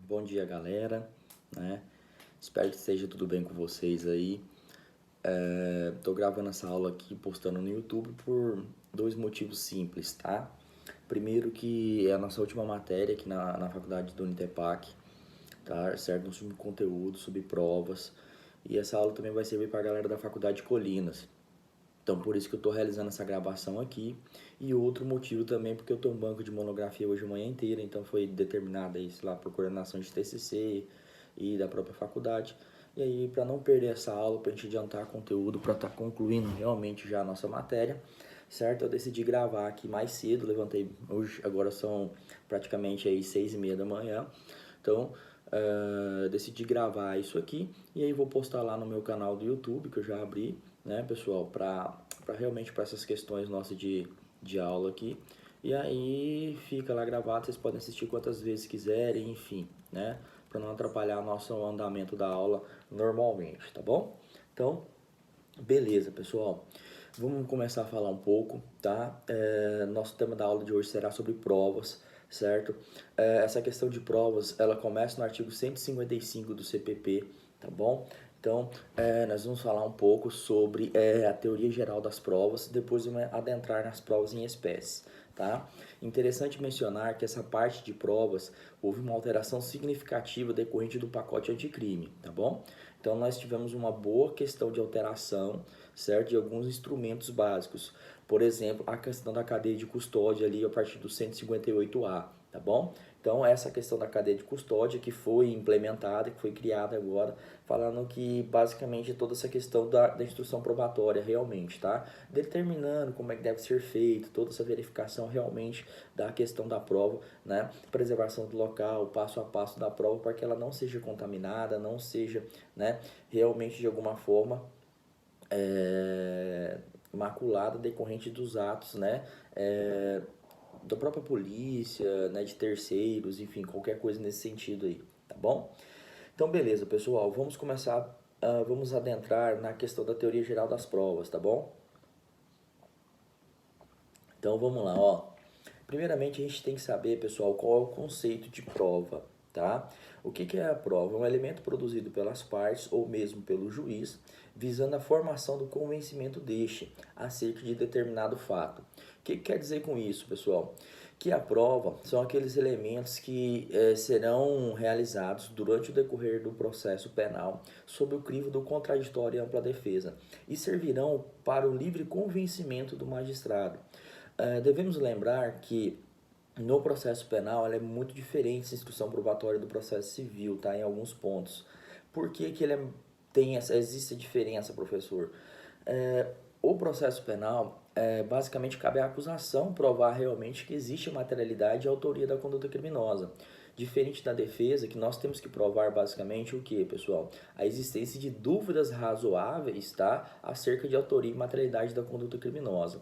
Bom dia, galera, né? Espero que esteja tudo bem com vocês aí. Tô gravando essa aula aqui, postando no YouTube por dois motivos simples, tá? Primeiro que é a nossa última matéria aqui na faculdade do Unitepac, tá? Certo? Sobre conteúdo, sobre provas. E essa aula também vai servir para a galera da faculdade de Colinas. Então, por isso que eu estou realizando essa gravação aqui. E outro motivo também, porque eu tenho um banco de monografia hoje a manhã inteira, então foi determinado aí, sei lá, por coordenação de TCC e da própria faculdade. E aí, para não perder essa aula, para a gente adiantar conteúdo, para estar concluindo realmente já a nossa matéria, certo? Eu decidi gravar aqui mais cedo, levantei hoje, agora são praticamente aí 6:30 da manhã. Então, decidi gravar isso aqui e aí vou postar lá no meu canal do YouTube, que eu já abri, né, pessoal, para realmente para essas questões nossas de aula aqui. E aí fica lá gravado, vocês podem assistir quantas vezes quiserem, enfim, né, para não atrapalhar o nosso andamento da aula normalmente, tá bom? Então, beleza, pessoal. Vamos começar a falar um pouco, tá? Nosso tema da aula de hoje será sobre provas, certo? Essa questão de provas, ela começa no artigo 155 do CPP, tá bom? Então, nós vamos falar um pouco sobre a teoria geral das provas, depois vamos adentrar nas provas em espécie, tá? Interessante mencionar que essa parte de provas houve uma alteração significativa decorrente do pacote anticrime, tá bom? Então, nós tivemos uma boa questão de alteração, certo? De alguns instrumentos básicos. Por exemplo, a questão da cadeia de custódia ali a partir do 158A, tá bom? Então, essa questão da cadeia de custódia que foi implementada, que foi criada agora, falando que basicamente toda essa questão da instrução probatória realmente, tá? Determinando como é que deve ser feito, toda essa verificação realmente da questão da prova, né? Preservação do local, passo a passo da prova, para que ela não seja contaminada, não seja, né, realmente de alguma forma maculada decorrente dos atos, né, da própria polícia, né, de terceiros, enfim, qualquer coisa nesse sentido aí, tá bom? Então, beleza, pessoal, vamos começar, vamos adentrar na questão da teoria geral das provas, tá bom? Então, vamos lá, ó. Primeiramente, a gente tem que saber, pessoal, qual é o conceito de prova, tá? O que é a prova? É um elemento produzido pelas partes ou mesmo pelo juiz, visando a formação do convencimento deste acerca de determinado fato. O que quer dizer com isso, pessoal? Que a prova são aqueles elementos que serão realizados durante o decorrer do processo penal sob o crivo do contraditório e ampla defesa e servirão para o livre convencimento do magistrado. Devemos lembrar que no processo penal ela é muito diferente da instrução probatória do processo civil, tá? Em alguns pontos. Por que que existe a diferença, professor? O processo penal, basicamente cabe à acusação provar realmente que existe materialidade e autoria da conduta criminosa. Diferente da defesa, que nós temos que provar basicamente o que, pessoal? A existência de dúvidas razoáveis, tá? Acerca de autoria e materialidade da conduta criminosa.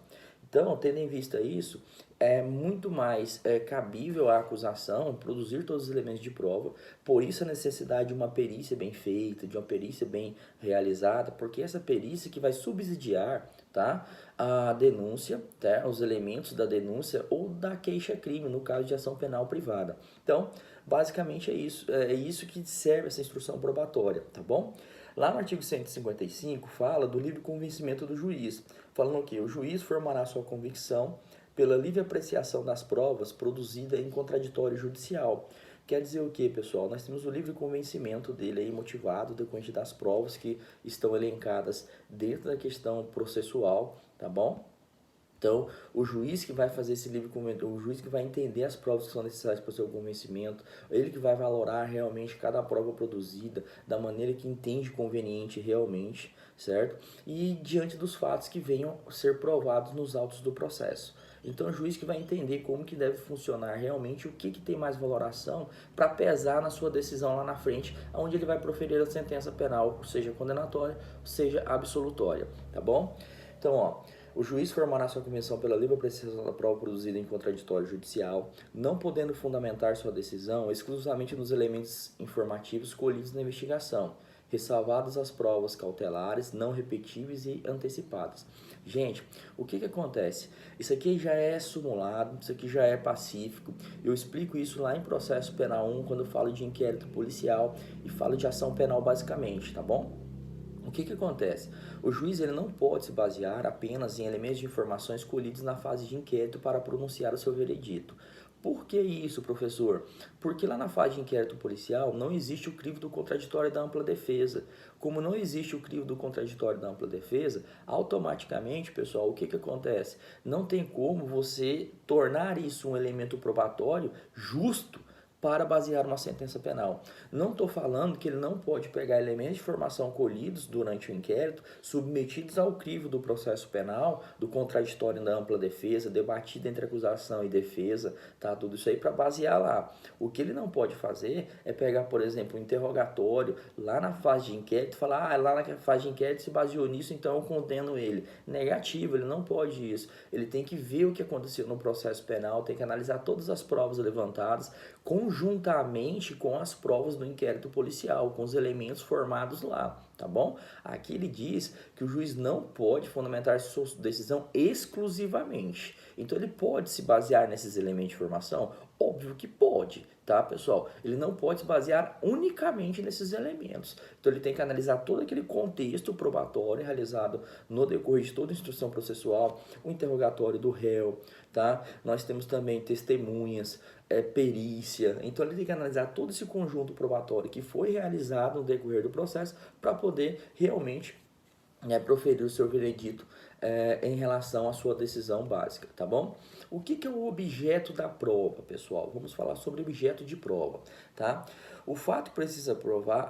Então, tendo em vista isso, é muito mais cabível à acusação produzir todos os elementos de prova, por isso a necessidade de uma perícia bem feita, de uma perícia bem realizada, porque essa perícia que vai subsidiar, tá, a denúncia, tá, os elementos da denúncia ou da queixa-crime, no caso de ação penal privada. Então, basicamente é isso que serve essa instrução probatória, tá bom? Lá no artigo 155 fala do livre convencimento do juiz, falando que o juiz formará sua convicção pela livre apreciação das provas produzida em contraditório judicial. Quer dizer o que, pessoal? Nós temos o livre convencimento dele aí motivado decorrente das provas que estão elencadas dentro da questão processual, tá bom? Então, o juiz que vai fazer esse livre convencimento, o juiz que vai entender as provas que são necessárias para o seu convencimento, ele que vai valorar realmente cada prova produzida da maneira que entende conveniente realmente, certo? E diante dos fatos que venham ser provados nos autos do processo. Então, o juiz que vai entender como que deve funcionar realmente, o que tem mais valoração para pesar na sua decisão lá na frente, onde ele vai proferir a sentença penal, seja condenatória, seja absolutória, tá bom? Então, ó, o juiz formará sua convenção pela livre apreciação da prova produzida em contraditório judicial, não podendo fundamentar sua decisão exclusivamente nos elementos informativos colhidos na investigação, ressalvadas as provas cautelares, não repetíveis e antecipadas. Gente, o que acontece? Isso aqui já é simulado, isso aqui já é pacífico. Eu explico isso lá em processo penal 1, quando eu falo de inquérito policial e falo de ação penal basicamente, tá bom? O que acontece? O juiz ele não pode se basear apenas em elementos de informações colhidos na fase de inquérito para pronunciar o seu veredito. Por que isso, professor? Porque lá na fase de inquérito policial não existe o crivo do contraditório da ampla defesa. Como não existe o crivo do contraditório da ampla defesa, automaticamente, pessoal, o que acontece? Não tem como você tornar isso um elemento probatório justo para basear uma sentença penal. Não estou falando que ele não pode pegar elementos de informação colhidos durante o inquérito, submetidos ao crivo do processo penal, do contraditório da ampla defesa, debatido entre acusação e defesa, tá? Tudo isso aí para basear lá. O que ele não pode fazer é pegar, por exemplo, um interrogatório lá na fase de inquérito e falar, lá na fase de inquérito se baseou nisso, então eu condeno ele. Negativo, ele não pode isso. Ele tem que ver o que aconteceu no processo penal, tem que analisar todas as provas levantadas, conjuntamente com as provas do inquérito policial, com os elementos formados lá, tá bom? Aqui ele diz que o juiz não pode fundamentar sua decisão exclusivamente. Então ele pode se basear nesses elementos de informação? Óbvio que pode, tá, pessoal? Ele não pode se basear unicamente nesses elementos. Então ele tem que analisar todo aquele contexto probatório realizado no decorrer de toda a instrução processual, o interrogatório do réu, tá? Nós temos também testemunhas, perícia. Então ele tem que analisar todo esse conjunto probatório que foi realizado no decorrer do processo para poder realmente proferir o seu veredito em relação à sua decisão básica, tá bom? O que é o objeto da prova, pessoal? Vamos falar sobre objeto de prova, tá? O fato precisa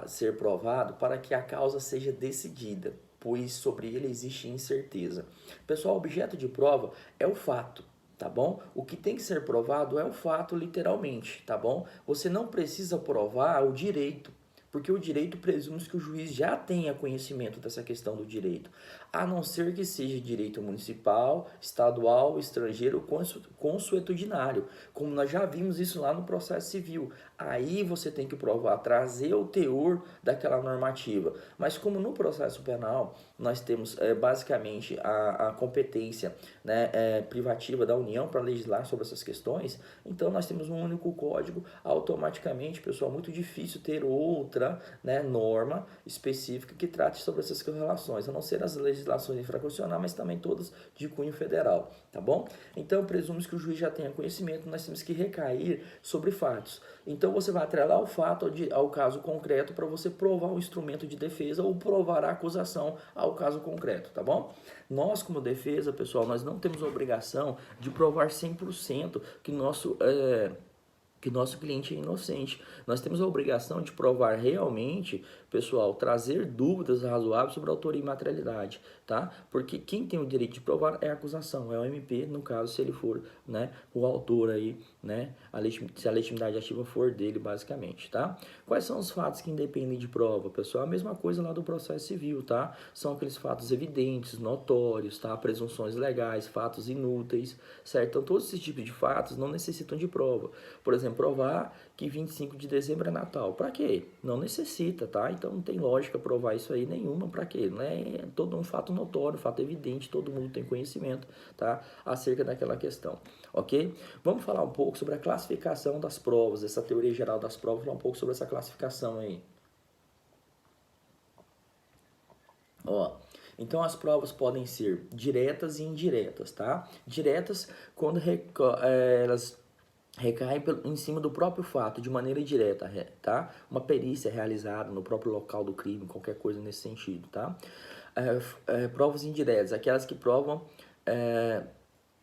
ser provado para que a causa seja decidida, pois sobre ele existe incerteza. Pessoal, o objeto de prova é o fato, tá bom? O que tem que ser provado é o fato, literalmente, tá bom? Você não precisa provar o direito, porque o direito presume que o juiz já tenha conhecimento dessa questão do direito, a não ser que seja direito municipal, estadual, estrangeiro, consuetudinário, como nós já vimos isso lá no processo civil. Aí você tem que provar, trazer o teor daquela normativa. Mas como no processo penal nós temos basicamente a competência, né, privativa da União para legislar sobre essas questões, então nós temos um único código, automaticamente, pessoal, muito difícil ter outra, né, norma específica que trate sobre essas relações, a não ser as legislações infraconstitucionais, mas também todas de cunho federal, tá bom? Então, presume que o juiz já tenha conhecimento, nós temos que recair sobre fatos. Então, você vai atrelar o fato ao caso concreto para você provar o instrumento de defesa ou provar a acusação ao caso concreto, tá bom? Nós, como defesa, pessoal, nós não temos a obrigação de provar 100% que nosso cliente é inocente. Nós temos a obrigação de provar realmente, pessoal, trazer dúvidas razoáveis sobre a autoria e materialidade, tá? Porque quem tem o direito de provar é a acusação, é o MP, no caso, se ele for, né, o autor aí, né, se a legitimidade ativa for dele, basicamente, tá? Quais são os fatos que independem de prova, pessoal? A mesma coisa lá do processo civil, tá? São aqueles fatos evidentes, notórios, tá? Presunções legais, fatos inúteis, certo? Então, todos esses tipos de fatos não necessitam de prova. Por exemplo, provar que 25 de dezembro é Natal. Para quê? Não necessita, tá? Então não tem lógica provar isso aí nenhuma. Para quê? Não é todo um fato notório, fato evidente, todo mundo tem conhecimento, tá? Acerca daquela questão, ok? Vamos falar um pouco sobre a classificação das provas, essa teoria geral das provas, falar um pouco sobre essa classificação aí. Ó, então as provas podem ser diretas e indiretas, tá? Diretas quando elas recai em cima do próprio fato, de maneira direta, tá? Uma perícia realizada no próprio local do crime, qualquer coisa nesse sentido, tá? Provas indiretas, aquelas que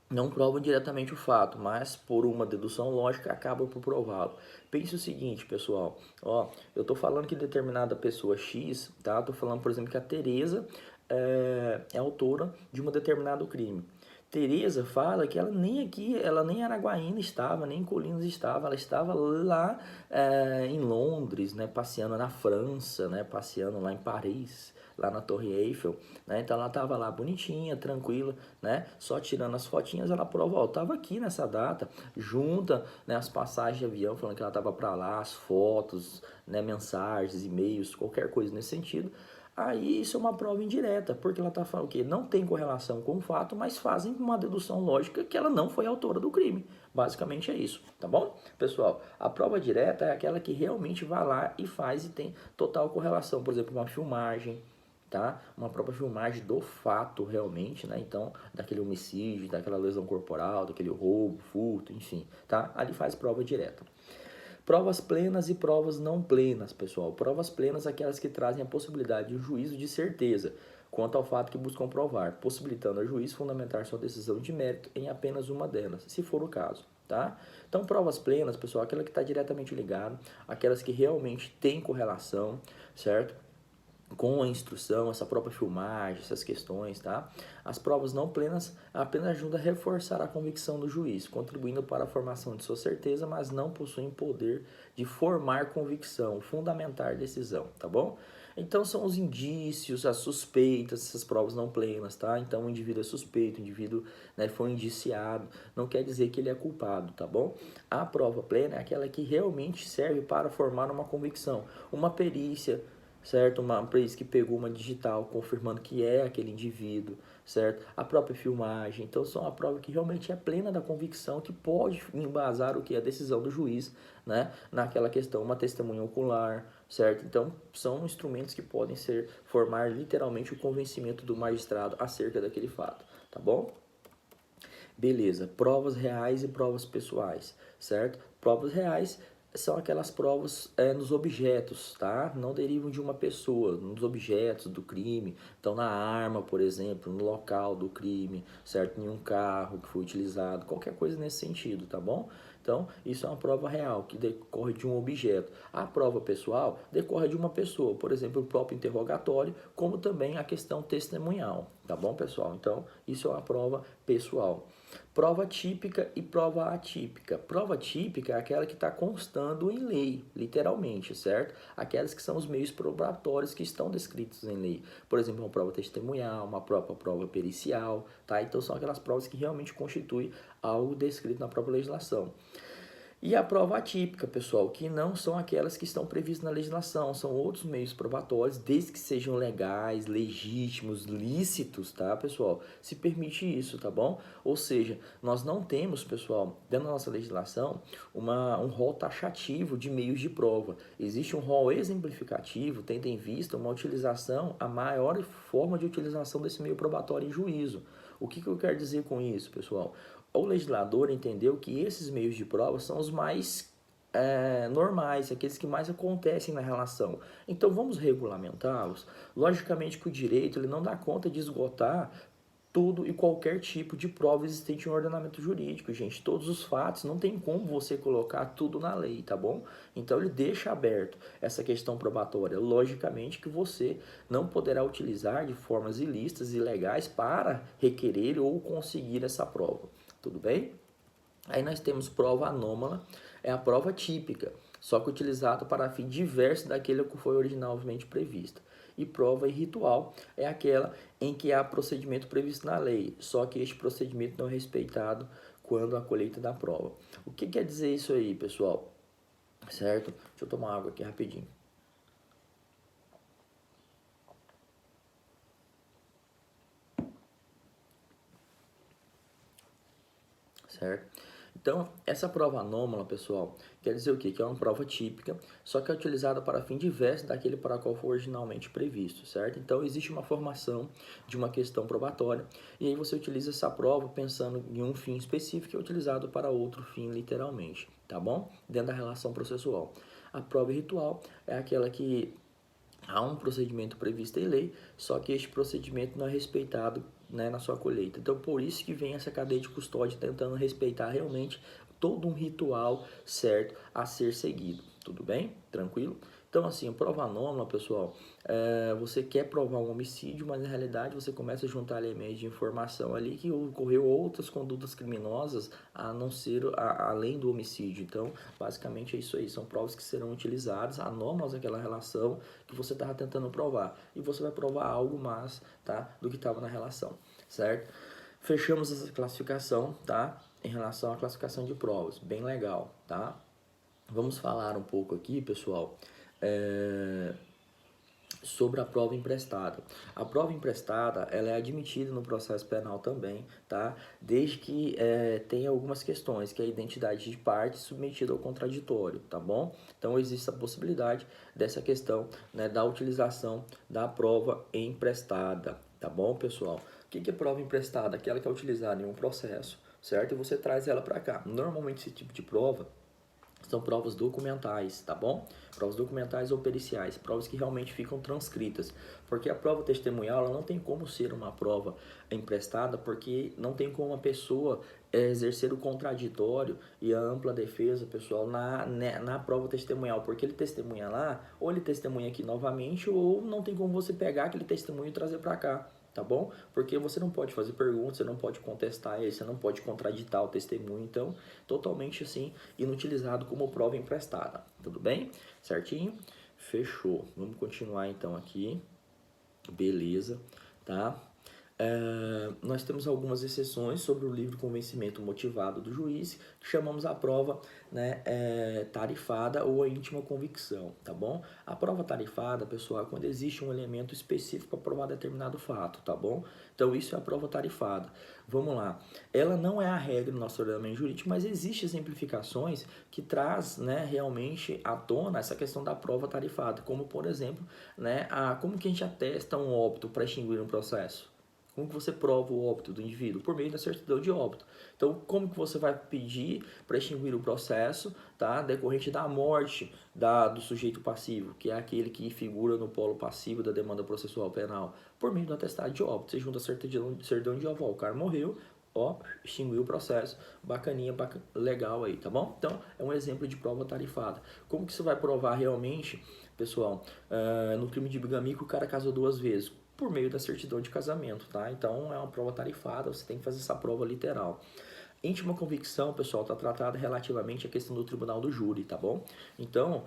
não provam diretamente o fato, mas por uma dedução lógica acabam por prová-lo. Pense o seguinte, pessoal, ó, eu tô falando que determinada pessoa X, tá? Tô falando, por exemplo, que a Tereza é autora de um determinado crime. Tereza fala que ela nem aqui, ela nem em Araguaína estava, nem em Colinas estava, ela estava lá em Londres, né, passeando na França, né, passeando lá em Paris, lá na Torre Eiffel, né, então ela estava lá bonitinha, tranquila, né, só tirando as fotinhas, ela prova, ó, eu estava aqui nessa data, junta, né, as passagens de avião, falando que ela estava para lá, as fotos, né, mensagens, e-mails, qualquer coisa nesse sentido. Aí isso é uma prova indireta, porque ela está falando que não tem correlação com o fato, mas fazem uma dedução lógica que ela não foi autora do crime. Basicamente é isso, tá bom? Pessoal, a prova direta é aquela que realmente vai lá e faz e tem total correlação. Por exemplo, uma filmagem, tá? Uma própria filmagem do fato realmente, né? Então, daquele homicídio, daquela lesão corporal, daquele roubo, furto, enfim, tá? Ali faz prova direta. Provas plenas e provas não plenas, pessoal. Provas plenas aquelas que trazem a possibilidade de um juízo de certeza quanto ao fato que buscam provar, possibilitando ao juiz fundamentar sua decisão de mérito em apenas uma delas, se for o caso, tá? Então, provas plenas, pessoal, aquela que está diretamente ligada, aquelas que realmente têm correlação, certo? Com a instrução, essa própria filmagem, essas questões, tá? As provas não plenas apenas ajudam a reforçar a convicção do juiz, contribuindo para a formação de sua certeza, mas não possuem poder de formar convicção, fundamentar decisão, tá bom? Então são os indícios, as suspeitas, essas provas não plenas, tá? Então o indivíduo é suspeito, o indivíduo, né, foi indiciado, não quer dizer que ele é culpado, tá bom? A prova plena é aquela que realmente serve para formar uma convicção, uma perícia, certo? Uma perícia que pegou uma digital confirmando que é aquele indivíduo, certo? A própria filmagem. Então, são a prova que realmente é plena da convicção, que pode embasar o que? A decisão do juiz, né? Naquela questão, uma testemunha ocular, certo? Então, são instrumentos que podem formar literalmente o convencimento do magistrado acerca daquele fato, tá bom? Beleza, provas reais e provas pessoais, certo? Provas reais são aquelas provas nos objetos, tá? Não derivam de uma pessoa, nos objetos do crime. Então, na arma, por exemplo, no local do crime, certo? Em um carro que foi utilizado, qualquer coisa nesse sentido, tá bom? Então, isso é uma prova real, que decorre de um objeto. A prova pessoal decorre de uma pessoa, por exemplo, o próprio interrogatório, como também a questão testemunhal, tá bom, pessoal? Então, isso é uma prova pessoal. Prova típica e prova atípica. Prova típica é aquela que está constando em lei, literalmente, certo? Aquelas que são os meios probatórios que estão descritos em lei. Por exemplo, uma prova testemunhal, uma própria prova pericial, tá? Então, são aquelas provas que realmente constituem algo descrito na própria legislação. E a prova atípica, pessoal, que não são aquelas que estão previstas na legislação, são outros meios probatórios, desde que sejam legais, legítimos, lícitos, tá, pessoal? Se permite isso, tá bom? Ou seja, nós não temos, pessoal, dentro da nossa legislação, um rol taxativo de meios de prova. Existe um rol exemplificativo, tendo em vista uma utilização, a maior forma de utilização desse meio probatório em juízo. O que eu quero dizer com isso, pessoal? O legislador entendeu que esses meios de prova são os mais normais, aqueles que mais acontecem na relação. Então vamos regulamentá-los. Logicamente que o direito ele não dá conta de esgotar tudo e qualquer tipo de prova existente em um ordenamento jurídico, gente. Todos os fatos, não tem como você colocar tudo na lei, tá bom? Então ele deixa aberto essa questão probatória. Logicamente que você não poderá utilizar de formas ilícitas e ilegais para requerer ou conseguir essa prova. Tudo bem? Aí nós temos prova anômala, é a prova típica, só que utilizada para fim diverso daquele que foi originalmente previsto. E prova irritual é aquela em que há procedimento previsto na lei, só que este procedimento não é respeitado quando a colheita da prova. O que quer dizer isso aí, pessoal? Certo? Deixa eu tomar água aqui rapidinho. Certo? Então, essa prova anômala, pessoal, quer dizer o quê? Que é uma prova típica, só que é utilizada para fim diverso daquele para qual foi originalmente previsto, certo? Então, existe uma formação de uma questão probatória, e aí você utiliza essa prova pensando em um fim específico que é utilizado para outro fim, literalmente, tá bom? Dentro da relação processual. A prova ritual é aquela que há um procedimento previsto em lei, só que este procedimento não é respeitado, né, na sua colheita. Então, por isso que vem essa cadeia de custódia tentando respeitar realmente todo um ritual certo a ser seguido. Tudo bem? Tranquilo? Então, assim, prova anômala, pessoal, você quer provar um homicídio, mas na realidade você começa a juntar elementos de informação ali que ocorreu outras condutas criminosas a não ser além do homicídio. Então, basicamente é isso aí, são provas que serão utilizadas, anômalas naquela relação que você estava tentando provar. E você vai provar algo mais, tá, do que estava na relação, certo? Fechamos essa classificação, tá? Em relação à classificação de provas, bem legal, tá? Vamos falar um pouco aqui, pessoal, sobre a prova emprestada. A prova emprestada, ela é admitida no processo penal também, tá? Desde que tenha algumas questões, que é a identidade de parte submetida ao contraditório, tá bom? Então, existe a possibilidade dessa questão, né, da utilização da prova emprestada, tá bom, pessoal? O que é prova emprestada? Aquela que é utilizada em um processo, certo? E você traz ela para cá. Normalmente, esse tipo de prova são provas documentais, tá bom? Provas documentais ou periciais, provas que realmente ficam transcritas. Porque a prova testemunhal, ela não tem como ser uma prova emprestada, porque não tem como a pessoa exercer o contraditório e a ampla defesa, pessoal, na prova testemunhal. Porque ele testemunha lá, ou ele testemunha aqui novamente, ou não tem como você pegar aquele testemunho e trazer para cá. Tá bom? Porque você não pode fazer perguntas, você não pode contestar ele, você não pode contraditar o testemunho, então, totalmente assim, inutilizado como prova emprestada. Tudo bem? Certinho? Fechou. Vamos continuar então aqui. Beleza, tá? Nós temos algumas exceções sobre o livre convencimento motivado do juiz, que chamamos a prova, né, tarifada ou a íntima convicção, tá bom? A prova tarifada, pessoal, é quando existe um elemento específico para provar determinado fato, tá bom? Então, isso é a prova tarifada. Vamos lá. Ela não é a regra do nosso ordenamento jurídico, mas existem exemplificações que traz, né, realmente à tona essa questão da prova tarifada, como, por exemplo, né, como que a gente atesta um óbito para extinguir um processo? Como que você prova o óbito do indivíduo? Por meio da certidão de óbito. Então, como que você vai pedir para extinguir o processo, tá, decorrente da morte do sujeito passivo, que é aquele que figura no polo passivo da demanda processual penal? Por meio do atestado de óbito. Você junta a certidão de óbito, o cara morreu, ó, extinguiu o processo, bacaninha, legal aí, tá bom? Então, é um exemplo de prova tarifada. Como que você vai provar realmente, pessoal, no crime de bigamia que o cara casou 2 vezes? Por meio da certidão de casamento, tá? Então, é uma prova tarifada, você tem que fazer essa prova literal. Íntima convicção, pessoal, está tratada relativamente à questão do tribunal do júri, tá bom? Então,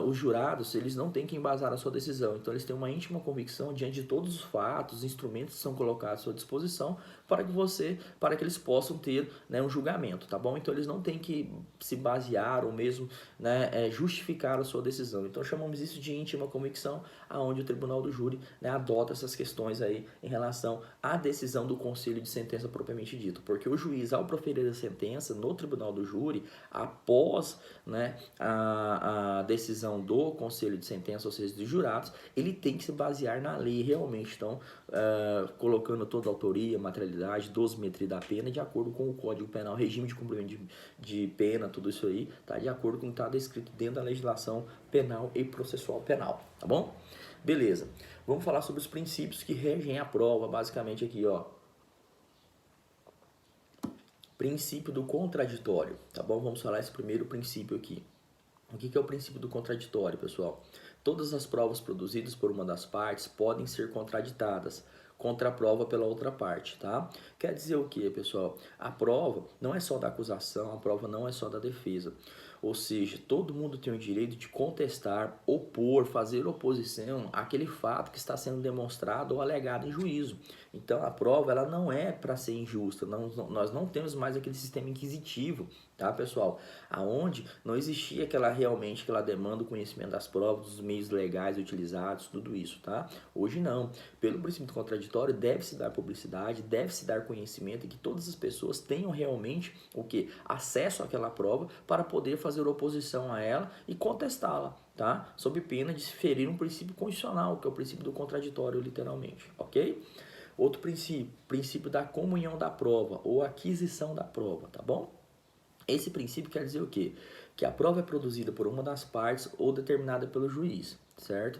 os jurados, eles não têm que embasar a sua decisão. Então, eles têm uma íntima convicção diante de todos os fatos, os instrumentos que são colocados à sua disposição para que eles possam ter, né, um julgamento, tá bom? Então, eles não têm que se basear ou mesmo, né, justificar a sua decisão. Então, chamamos isso de íntima convicção, aonde o tribunal do júri, né, adota essas questões aí em relação à decisão do conselho de sentença propriamente dito. Porque o juiz, ao proferir a sentença no tribunal do júri, após, né, a decisão do conselho de sentença, ou seja, dos jurados, ele tem que se basear na lei realmente. Então, colocando toda a autoria, materialidade, dosimetria da pena, de acordo com o Código Penal, regime de cumprimento de pena, tudo isso aí, tá de acordo com o que está descrito dentro da legislação penal e processual penal, tá bom? Beleza. Vamos falar sobre os princípios que regem a prova, basicamente aqui, ó. Princípio do contraditório, tá bom? Vamos falar esse primeiro princípio aqui. O que é o princípio do contraditório, pessoal? Todas as provas produzidas por uma das partes podem ser contraditadas contra a prova pela outra parte, tá? Quer dizer o que, pessoal? A prova não é só da acusação, a prova não é só da defesa. Ou seja, todo mundo tem o direito de contestar, opor, fazer oposição àquele fato que está sendo demonstrado ou alegado em juízo. Então, a prova ela não é para ser injusta. Nós não temos mais aquele sistema inquisitivo, tá, pessoal? Aonde não existia realmente aquela demanda do conhecimento das provas, dos meios legais utilizados, tudo isso, tá? Hoje não. Pelo princípio do contraditório, deve-se dar publicidade, deve-se dar conhecimento e que todas as pessoas tenham realmente o quê? Acesso àquela prova para poder fazer oposição a ela e contestá-la, tá? Sob pena de se ferir um princípio constitucional, que é o princípio do contraditório, literalmente, ok? Outro princípio da comunhão da prova ou aquisição da prova, tá bom? Esse princípio quer dizer o quê? Que a prova é produzida por uma das partes ou determinada pelo juiz, certo?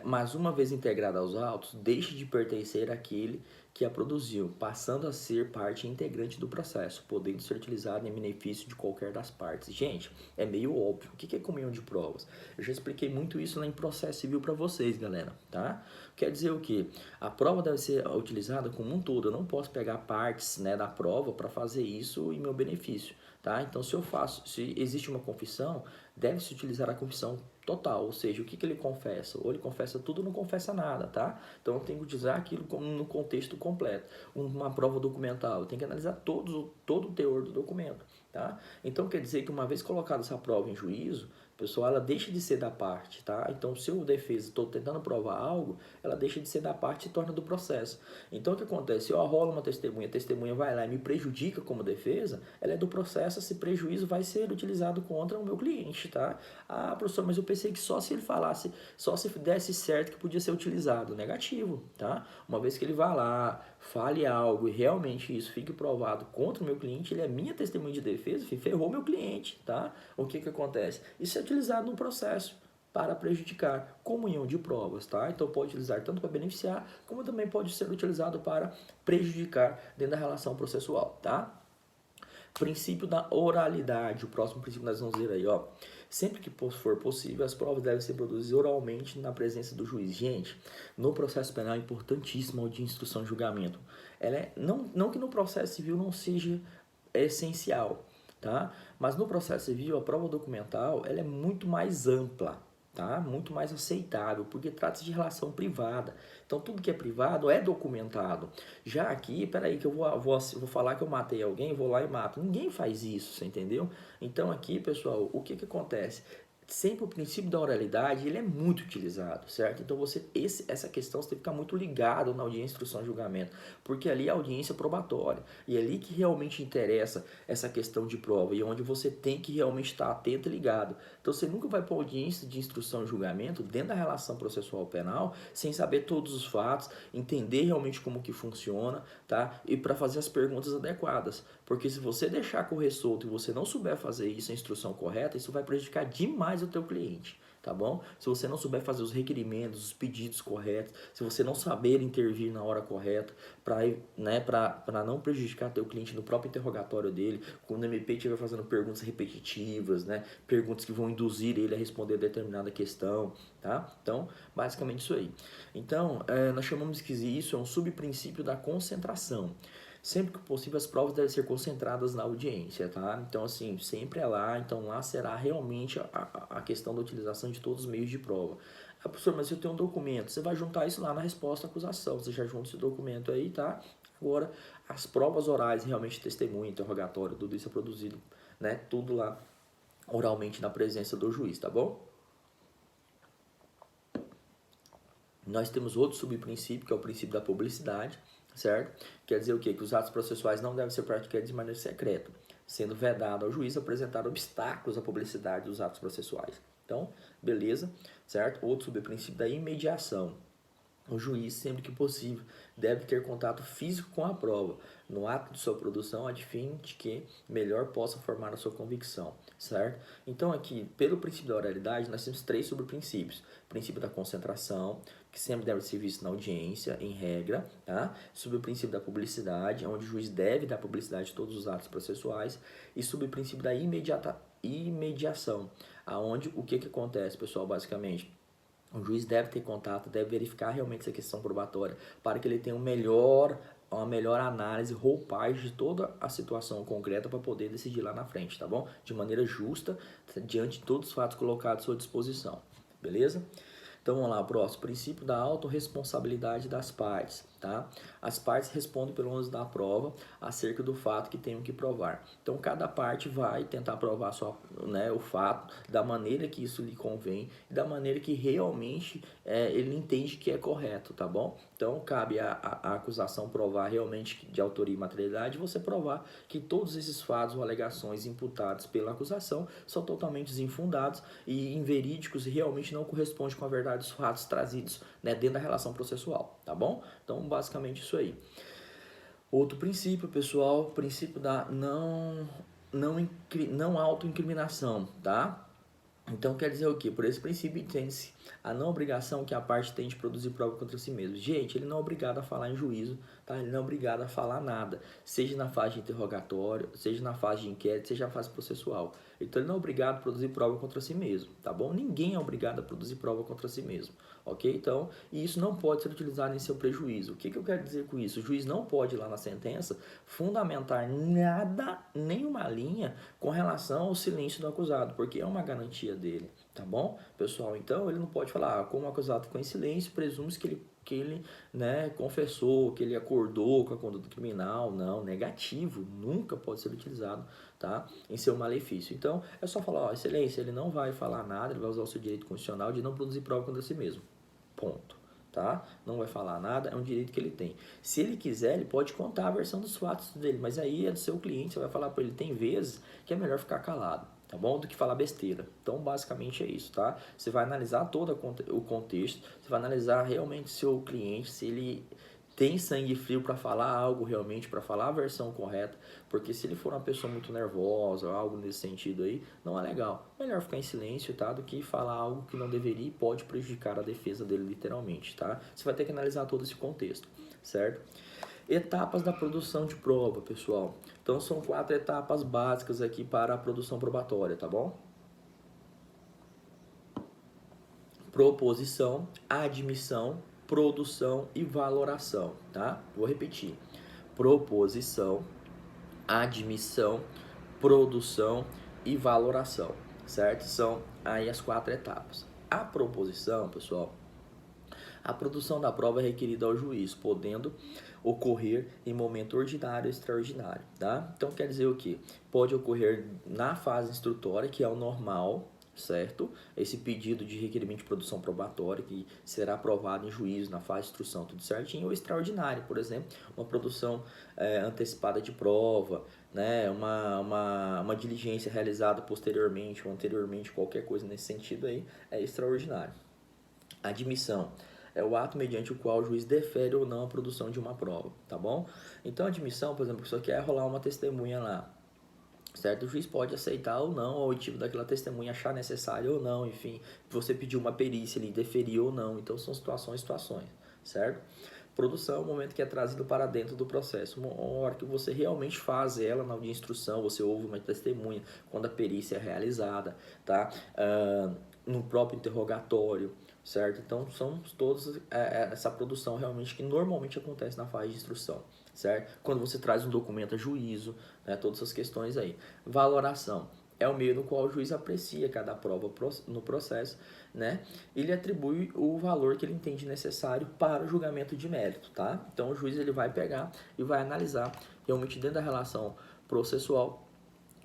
Mas uma vez integrada aos autos, deixa de pertencer àquele que a produziu, passando a ser parte integrante do processo, podendo ser utilizada em benefício de qualquer das partes. Gente, é meio óbvio. O que é comunhão de provas? Eu já expliquei muito isso lá em processo civil para vocês, galera, tá? Quer dizer o quê? A prova deve ser utilizada como um todo. Eu não posso pegar partes, né, da prova para fazer isso em meu benefício, tá? Então, se existe uma confissão, deve-se utilizar a confissão total, ou seja, o que ele confessa? Ou ele confessa tudo ou não confessa nada, tá? Então eu tenho que utilizar aquilo no contexto completo. Uma prova documental, eu tenho que analisar todo o teor do documento, tá? Então quer dizer que uma vez colocada essa prova em juízo, pessoal, ela deixa de ser da parte, tá? Então, se eu defesa estou tentando provar algo, ela deixa de ser da parte e se torna do processo. Então, o que acontece? Se eu arrolo uma testemunha, a testemunha vai lá e me prejudica como defesa, ela é do processo, esse prejuízo vai ser utilizado contra o meu cliente, tá? Ah, professor, mas eu pensei que só se ele falasse, só se desse certo que podia ser utilizado. Negativo, tá? Uma vez que ele vá lá, fale algo e realmente isso fique provado contra o meu cliente, ele é minha testemunha de defesa, ferrou meu cliente, tá? O que acontece? Isso é utilizado no processo para prejudicar, comunhão de provas, tá? Então pode utilizar tanto para beneficiar, como também pode ser utilizado para prejudicar dentro da relação processual, tá? Princípio da oralidade, o próximo princípio nós vamos ver aí, ó. Sempre que for possível, as provas devem ser produzidas oralmente na presença do juiz. Gente, no processo penal é importantíssimo a de instrução e julgamento. Ela é, não que no processo civil não seja essencial, tá? Mas no processo civil, a prova documental, ela é muito mais ampla, tá? Muito mais aceitável, porque trata-se de relação privada. Então, tudo que é privado é documentado. Já aqui, peraí, que eu vou falar que eu matei alguém, vou lá e mato. Ninguém faz isso, você entendeu? Então, aqui, pessoal, o que acontece? Sempre o princípio da oralidade, ele é muito utilizado, certo? Então, essa questão você tem que ficar muito ligado na audiência, instrução e julgamento, porque ali é a audiência probatória, e é ali que realmente interessa essa questão de prova, e onde você tem que realmente estar atento e ligado. Então, você nunca vai para a audiência de instrução e julgamento, dentro da relação processual penal, sem saber todos os fatos, entender realmente como que funciona, tá? E para fazer as perguntas adequadas, porque se você deixar correr solto e você não souber fazer isso, a instrução correta, isso vai prejudicar demais o teu cliente, tá bom? Se você não souber fazer os requerimentos, os pedidos corretos, se você não saber intervir na hora correta, para não prejudicar teu cliente no próprio interrogatório dele, quando o MP estiver fazendo perguntas repetitivas, né? Perguntas que vão induzir ele a responder determinada questão, tá? Então, basicamente isso aí. Então, nós chamamos que isso é um subprincípio da concentração. Sempre que possível, as provas devem ser concentradas na audiência, tá? Então, assim, sempre é lá. Então, lá será realmente a questão da utilização de todos os meios de prova. Ah, professor, mas se eu tenho um documento, você vai juntar isso lá na resposta à acusação. Você já junta esse documento aí, tá? Agora, as provas orais, realmente testemunha, interrogatório, tudo isso é produzido, né? Tudo lá oralmente na presença do juiz, tá bom? Nós temos outro subprincípio, que é o princípio da publicidade, certo? Quer dizer o quê? Que os atos processuais não devem ser praticados de maneira secreta, sendo vedado ao juiz apresentar obstáculos à publicidade dos atos processuais. Então, beleza, certo? Outro subprincípio da imediação. O juiz, sempre que possível, deve ter contato físico com a prova, no ato de sua produção, a fim de que melhor possa formar a sua convicção, certo? Então, aqui, pelo princípio da oralidade, nós temos 3 subprincípios. O princípio da concentração, que sempre deve ser visto na audiência, em regra, tá? Sobre o princípio da publicidade, onde o juiz deve dar publicidade a todos os atos processuais, e sobre o princípio da imediação, aonde o que acontece, pessoal, basicamente? O juiz deve ter contato, deve verificar realmente essa questão probatória para que ele tenha uma melhor análise, roupagem de toda a situação concreta para poder decidir lá na frente, tá bom? De maneira justa, diante de todos os fatos colocados à sua disposição, beleza? Então vamos lá, próximo, princípio da autorresponsabilidade das partes, tá? As partes respondem pelo menos da prova acerca do fato que tenham que provar. Então cada parte vai tentar provar o fato da maneira que isso lhe convém e da maneira que realmente ele entende que é correto, tá bom? Então cabe a acusação provar realmente de autoria e materialidade, você provar que todos esses fatos ou alegações imputados pela acusação são totalmente desinfundados e inverídicos e realmente não correspondem com a verdade dos fatos trazidos, né, dentro da relação processual, tá bom? Então, basicamente isso aí. Outro princípio, pessoal, princípio da não autoincriminação, tá? Então quer dizer o quê? Por esse princípio entende-se a não obrigação que a parte tem de produzir prova contra si mesmo. Gente, ele não é obrigado a falar em juízo, tá? Ele não é obrigado a falar nada, seja na fase de interrogatório, seja na fase de inquérito, seja na fase processual. Então ele não é obrigado a produzir prova contra si mesmo, tá bom? Ninguém é obrigado a produzir prova contra si mesmo, ok? Então, e isso não pode ser utilizado em seu prejuízo. O que eu quero dizer com isso? O juiz não pode ir lá na sentença fundamentar nada, nenhuma linha com relação ao silêncio do acusado, porque é uma garantia dele, tá bom, pessoal? Então ele não pode falar, como o acusado ficou em silêncio, presume-se que ele, né, confessou, que ele acordou com a conduta criminal. Não, negativo, nunca pode ser utilizado, tá, em seu malefício. Então é só falar, ó, excelência, ele não vai falar nada, ele vai usar o seu direito constitucional de não produzir prova contra si mesmo, ponto. Tá? Não vai falar nada, é um direito que ele tem. Se ele quiser, ele pode contar a versão dos fatos dele, mas aí é do seu cliente, você vai falar para ele, tem vezes que é melhor ficar calado, tá bom? Do que falar besteira. Então, basicamente é isso, tá? Você vai analisar todo o contexto, você vai analisar realmente o seu cliente, se ele tem sangue frio para falar algo realmente, para falar a versão correta, porque se ele for uma pessoa muito nervosa, algo nesse sentido aí, não é legal. Melhor ficar em silêncio, tá? Do que falar algo que não deveria e pode prejudicar a defesa dele literalmente, tá? Você vai ter que analisar todo esse contexto, certo? Etapas da produção de prova, pessoal. Então são 4 etapas básicas aqui para a produção probatória, tá bom? Proposição, admissão, produção e valoração, tá? Vou repetir. Proposição, admissão, produção e valoração, certo? São aí as 4 etapas. A proposição, pessoal, a produção da prova é requerida ao juiz, podendo ocorrer em momento ordinário ou extraordinário, tá? Então quer dizer o quê? Pode ocorrer na fase instrutória, que é o normal, certo? Esse pedido de requerimento de produção probatória que será aprovado em juízo na fase de instrução, tudo certinho, ou extraordinário, por exemplo, uma produção antecipada de prova, né? Uma diligência realizada posteriormente ou anteriormente, qualquer coisa nesse sentido aí, é extraordinário. Admissão é o ato mediante o qual o juiz defere ou não a produção de uma prova, tá bom? Então, a admissão, por exemplo, a pessoa quer rolar uma testemunha lá, certo? O juiz pode aceitar ou não o oitivo daquela testemunha, achar necessário ou não, enfim, você pediu uma perícia, ele deferir ou não, então são situações, certo? Produção é o momento que é trazido para dentro do processo, uma hora que você realmente faz ela na de instrução, você ouve uma testemunha, quando a perícia é realizada, tá? No próprio interrogatório, certo? Então são todos essa produção realmente que normalmente acontece na fase de instrução, certo? Quando você traz um documento a juízo, né, todas essas questões aí. Valoração é o meio no qual o juiz aprecia cada prova no processo, né? Ele atribui o valor que ele entende necessário para o julgamento de mérito, tá? Então o juiz ele vai pegar e vai analisar realmente dentro da relação processual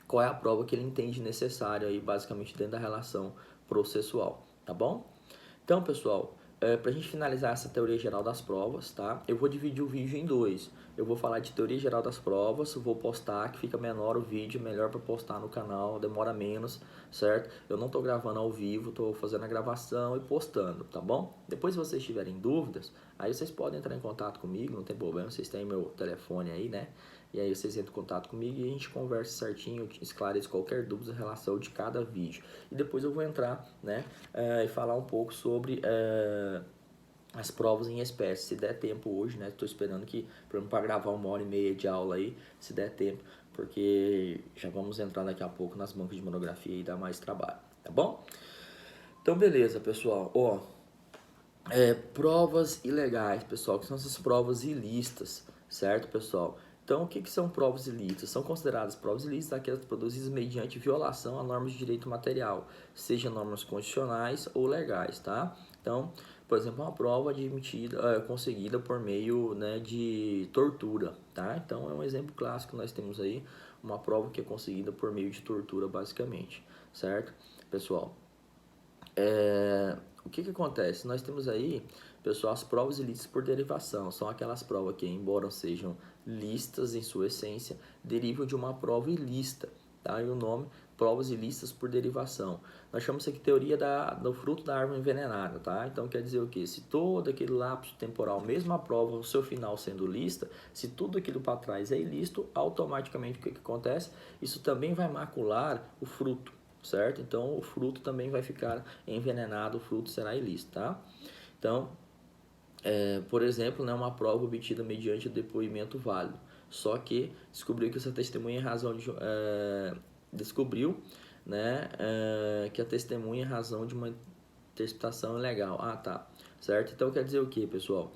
qual é a prova que ele entende necessária aí, basicamente dentro da relação processual, tá bom? Então, pessoal, para a gente finalizar essa teoria geral das provas, tá? Eu vou dividir o vídeo em dois. Eu vou falar de teoria geral das provas, vou postar, que fica menor o vídeo, melhor para postar no canal, demora menos, certo? Eu não estou gravando ao vivo, estou fazendo a gravação e postando, tá bom? Depois, se vocês tiverem dúvidas, aí vocês podem entrar em contato comigo, não tem problema, vocês têm meu telefone aí, né? E aí vocês entram em contato comigo e a gente conversa certinho, esclarece qualquer dúvida em relação de cada vídeo. E depois eu vou entrar, né, e falar um pouco sobre as provas em espécie, se der tempo hoje, né? Estou esperando que, por exemplo, para gravar 1h30 de aula aí, se der tempo, porque já vamos entrar daqui a pouco nas bancas de monografia e dar mais trabalho, tá bom? Então, beleza, pessoal. Ó, provas ilegais, pessoal, que são essas provas ilícitas, certo, pessoal? Então, o que são provas ilícitas? São consideradas provas ilícitas aquelas produzidas mediante violação a normas de direito material, seja normas constitucionais ou legais, tá? Então, por exemplo, uma prova admitida, conseguida por meio, né, de tortura, tá? Então, é um exemplo clássico que nós temos aí, uma prova que é conseguida por meio de tortura, basicamente, certo, pessoal? O que acontece? Nós temos aí, pessoal, as provas ilícitas por derivação. São aquelas provas que, embora sejam lícitas em sua essência, derivam de uma prova ilícita, tá? E o nome, provas ilícitas por derivação. Nós chamamos isso aqui de teoria do fruto da árvore envenenada, tá? Então quer dizer o quê? Se todo aquele lapso temporal, mesmo a prova, o seu final sendo lícita, se tudo aquilo para trás é ilícito, automaticamente o que acontece? Isso também vai macular o fruto. certo? Então o fruto também vai ficar envenenado, o fruto será ilícito, tá? Então, por exemplo, né, uma prova obtida mediante depoimento válido, só que descobriu que essa testemunha em razão de descobriu, né, que a testemunha em razão de uma interpretação ilegal. Ah, tá, certo? Então quer dizer o que, pessoal?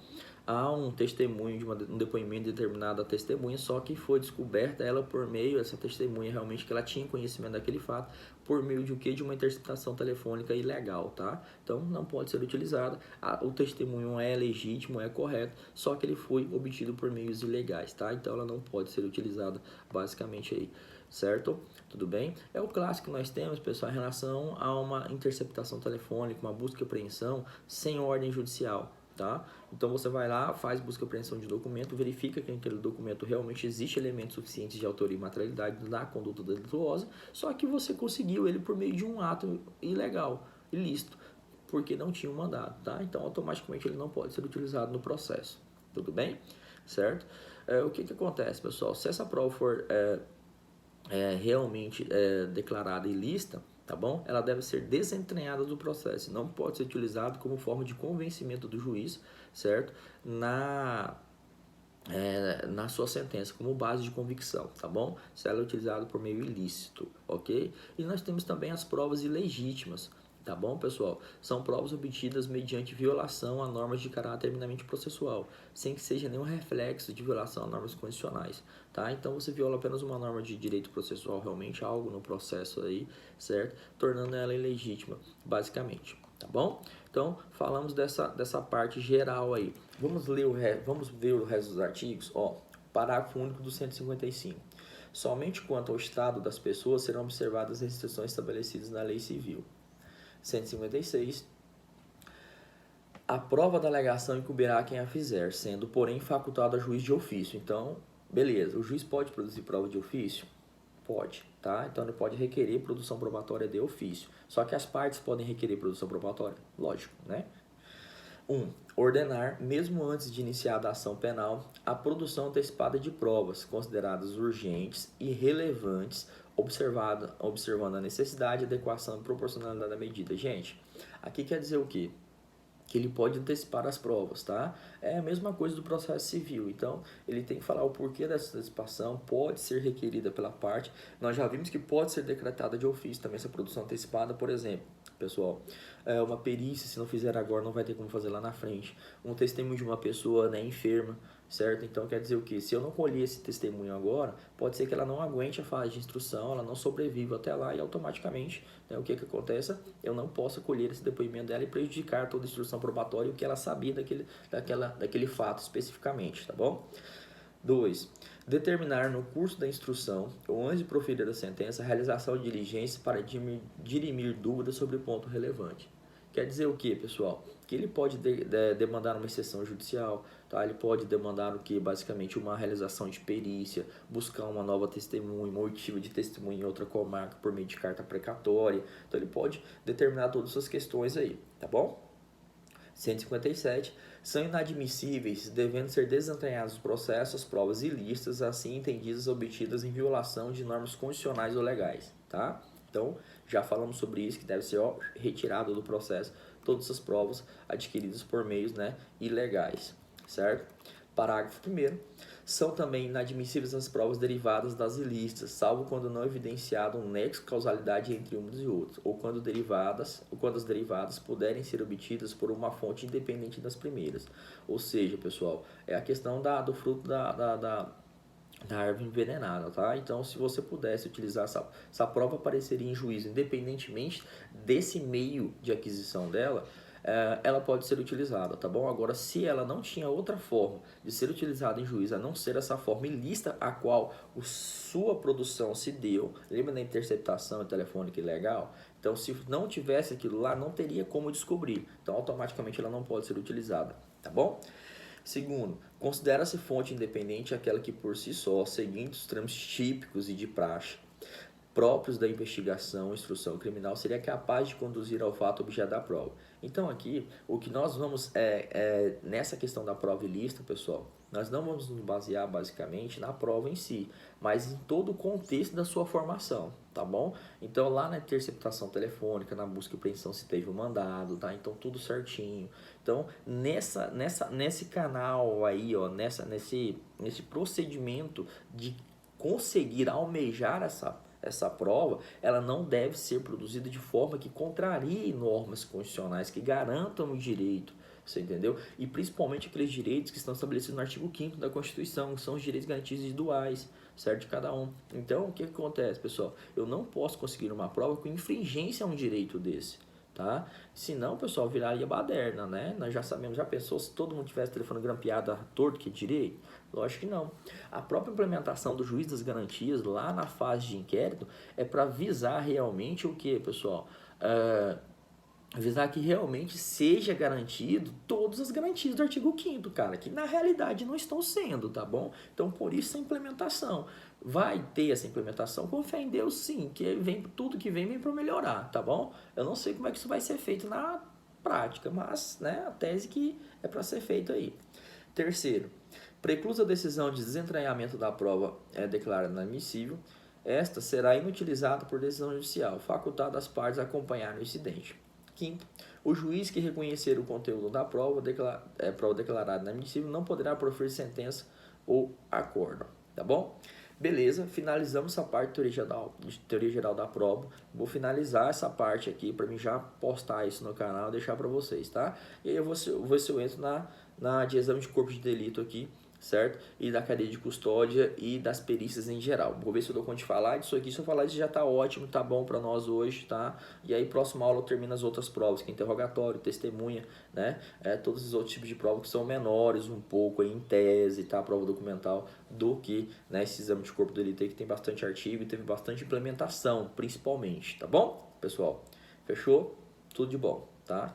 Há um testemunho, um depoimento de determinada testemunha, só que foi descoberta ela por meio, essa testemunha realmente que ela tinha conhecimento daquele fato, por meio de o que? De uma interceptação telefônica ilegal, tá? Então não pode ser utilizada, o testemunho é legítimo, é correto, só que ele foi obtido por meios ilegais, tá? Então ela não pode ser utilizada basicamente aí, certo? Tudo bem? É o clássico que nós temos, pessoal, em relação a uma interceptação telefônica, uma busca e apreensão sem ordem judicial, tá? Então você vai lá, faz busca e apreensão de documento, verifica que naquele documento realmente existe elementos suficientes de autoria e materialidade da conduta delituosa, só que você conseguiu ele por meio de um ato ilegal, ilícito, porque não tinha um mandado, tá? Então automaticamente ele não pode ser utilizado no processo, tudo bem? Certo? O que acontece, pessoal? Se essa prova for realmente declarada ilícita, tá bom? Ela deve ser desentranhada do processo, não pode ser utilizado como forma de convencimento do juiz, certo? Na sua sentença, como base de convicção, tá bom? Se ela é utilizada por meio ilícito, ok? E nós temos também as provas ilegítimas, tá bom, pessoal? São provas obtidas mediante violação a normas de caráter eminamente processual, sem que seja nenhum reflexo de violação a normas constitucionais, tá? Então você viola apenas uma norma de direito processual, realmente algo no processo aí, certo? Tornando ela ilegítima, basicamente, tá bom? Então, falamos dessa parte geral aí. Vamos ver o resto dos artigos? Parágrafo único do 155. Somente quanto ao estado das pessoas serão observadas as restrições estabelecidas na lei civil. 156. A prova da alegação incumbirá quem a fizer, sendo, porém, facultado a juiz de ofício. Então, beleza, o juiz pode produzir prova de ofício? Pode, tá? Então ele pode requerer produção probatória de ofício. Só que as partes podem requerer produção probatória? Lógico, né? 1. Ordenar, mesmo antes de iniciada a ação penal, a produção antecipada de provas consideradas urgentes e relevantes, observando a necessidade, adequação e proporcionalidade da medida. Gente, aqui quer dizer o quê? Que ele pode antecipar as provas, tá? É a mesma coisa do processo civil, então ele tem que falar o porquê dessa antecipação, pode ser requerida pela parte, nós já vimos que pode ser decretada de ofício também essa produção antecipada, por exemplo, pessoal, uma perícia, se não fizer agora, não vai ter como fazer lá na frente, um testemunho de uma pessoa, né, enferma, certo? Então quer dizer o que? Se eu não colher esse testemunho agora, pode ser que ela não aguente a fase de instrução, ela não sobreviva até lá e automaticamente, né, o que acontece? Eu não posso colher esse depoimento dela e prejudicar toda a instrução probatória e o que ela sabia daquele fato especificamente, tá bom? 2. Determinar no curso da instrução ou antes de proferir a sentença a realização de diligência para dirimir dúvidas sobre ponto relevante. Quer dizer o que, pessoal? Que ele pode demandar uma exceção judicial, tá? Ele pode demandar o que? Basicamente uma realização de perícia, buscar uma nova testemunha, uma oitiva de testemunha em outra comarca por meio de carta precatória. Então ele pode determinar todas essas questões aí, tá bom? 157. São inadmissíveis, devendo ser desentranhados os processos, provas ilícitas, assim entendidas obtidas em violação de normas constitucionais ou legais, tá? Então, já falamos sobre isso, que deve ser retirado do processo todas essas provas adquiridas por meios, né, ilegais, certo? Parágrafo 1º. São também inadmissíveis as provas derivadas das ilícitas, salvo quando não evidenciado um nexo de causalidade entre umas e outras, ou quando as derivadas puderem ser obtidas por uma fonte independente das primeiras. Ou seja, pessoal, é a questão do fruto da árvore envenenada, tá? Então, se você pudesse utilizar essa prova, apareceria em juízo, independentemente desse meio de aquisição dela, ela pode ser utilizada, tá bom? Agora, se ela não tinha outra forma de ser utilizada em juízo, a não ser essa forma ilícita a qual sua produção se deu, lembra da interceptação telefônica ilegal? Então, se não tivesse aquilo lá, não teria como descobrir. Então, automaticamente ela não pode ser utilizada, tá bom? Segundo, considera-se fonte independente aquela que por si só, seguindo os trâmites típicos e de praxe, próprios da investigação, instrução criminal, seria capaz de conduzir ao fato objeto da prova. Então aqui, o que nós vamos, nessa questão da prova ilícita, pessoal, nós não vamos nos basear basicamente na prova em si, mas em todo o contexto da sua formação, tá bom? Então lá na interceptação telefônica, na busca e apreensão se teve o mandado, tá? Então tudo certinho. Então nesse canal aí, ó, nesse procedimento de conseguir almejar essa prova, ela não deve ser produzida de forma que contrarie normas constitucionais que garantam o direito, você entendeu? E principalmente aqueles direitos que estão estabelecidos no artigo 5º da Constituição, que são os direitos garantidos individuais, certo? De cada um. Então, o que acontece, pessoal? Eu não posso conseguir uma prova com infringência a um direito desse, tá? Senão, pessoal, viraria baderna, né? Nós já sabemos, já pensou se todo mundo tivesse telefone grampeado à torto que direito? Lógico que não. A própria implementação do juiz das garantias lá na fase de inquérito é para visar realmente o que, pessoal? Visar que realmente seja garantido todas as garantias do artigo 5º, cara, que na realidade não estão sendo, tá bom? Então, por isso a implementação. Vai ter essa implementação, com fé em Deus, sim, que vem, tudo que vem para melhorar, tá bom? Eu não sei como é que isso vai ser feito na prática, mas, né, a tese que é para ser feito aí. Terceiro, preclusa a decisão de desentranhamento da prova declarada inadmissível, esta será inutilizada por decisão judicial, facultada às partes a acompanhar o incidente. Quinto, o juiz que reconhecer o conteúdo da prova declarada inadmissível não poderá proferir sentença ou acordo, tá bom? Beleza, finalizamos essa parte de teoria geral da prova. Vou finalizar essa parte aqui para mim já postar isso no canal e deixar para vocês, tá? E aí eu vou ver se eu entro na de exame de corpo de delito aqui, certo? E da cadeia de custódia e das perícias em geral. Vou ver se eu dou conta de falar disso aqui. Se eu falar isso já tá ótimo, tá bom para nós hoje, tá? E aí, próxima aula eu termino as outras provas, que é interrogatório, testemunha, né? Todos os outros tipos de provas que são menores um pouco aí, em tese, tá? Prova documental, do que, né, esse exame de corpo de delito aí que tem bastante artigo e teve bastante implementação, principalmente, tá bom? Pessoal, fechou? Tudo de bom, tá?